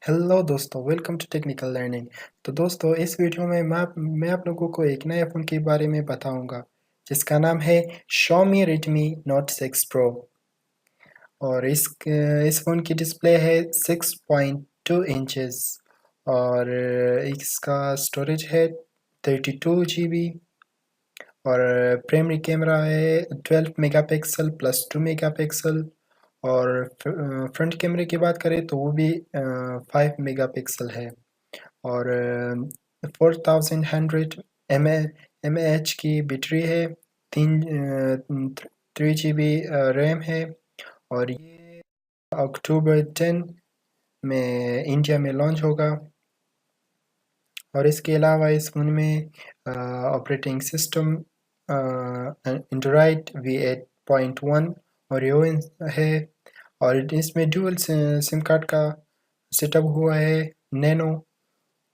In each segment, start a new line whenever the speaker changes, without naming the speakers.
Hello दोस्तों, welcome to technical learning. तो दोस्तों, इस वीडियो में मैं आप लोगों को एक नए फ़ोन के बारे में बताऊंगा जिसका नाम है Xiaomi Redmi Note 6 Pro। और इस फ़ोन की डिस्प्ले है 6.2 इंचेस और इसका स्टोरेज है 32 GB और प्राइमरी कैमरा है 12 मेगापिक्सल प्लस 2 मेगापिक्सल और फ्रंट कैमरे की बात करें तो वो भी 5 मेगापिक्सल है और 4100 mAh की बैटरी है। 3 GB रैम है और ये अक्टूबर 10 में इंडिया में लॉन्च होगा। और इसके अलावा इस फ़ोन में ऑपरेटिंग सिस्टम एंड्रॉयड V8.1 और OS है और इसमें डुअल सिम कार्ड का सेटअप हुआ है नैनो।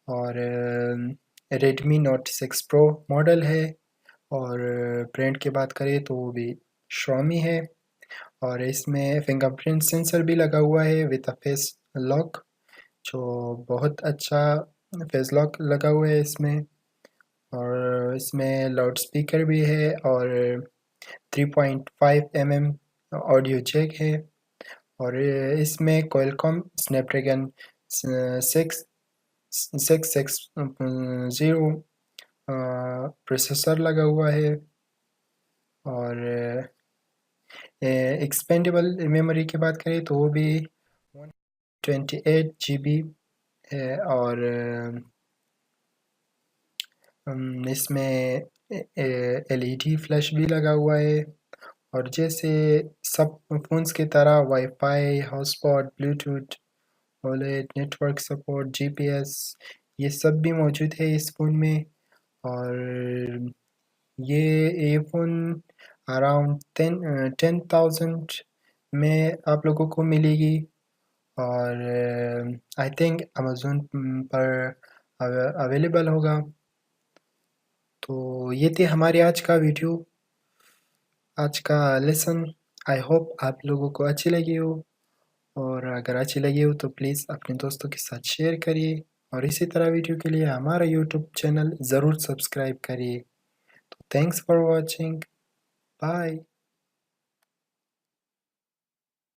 और रेडमी नोट 6 प्रो मॉडल है और ब्रांड की बात करें तो वो भी Xiaomi है और इसमें फिंगरप्रिंट सेंसर भी लगा हुआ है विद अ फेस लॉक, जो बहुत अच्छा फेस लॉक लगा हुआ है इसमें। और इसमें लाउड स्पीकर भी है और 3.5 ऑडियो जैक है और इसमें क्वालकॉम स्नैपड्रैगन 660 प्रोसेसर लगा हुआ है और एक्सपेंडेबल मेमोरी की बात करें तो वो भी 128 GB है और इसमें LED फ्लैश भी लगा हुआ है और जैसे सब फ़ोन्स की तरह wifi, hotspot, Bluetooth, OLED, network support, GPS ये सब भी मौजूद है इस फ़ोन में। और ये फ़ोन अराउंड 10,000 में आप लोगों को मिलेगी और आई थिंक अमेज़न पर अवेलेबल होगा। तो ये थी हमारी आज का वीडियो, आज का लेसन। आई होप आप लोगों को अच्छी लगी हो और अगर अच्छी लगी हो तो प्लीज़ अपने दोस्तों के साथ शेयर करिए और इसी तरह वीडियो के लिए हमारा यूट्यूब चैनल ज़रूर सब्सक्राइब करिए। तो थैंक्स फॉर वॉचिंग, बाय।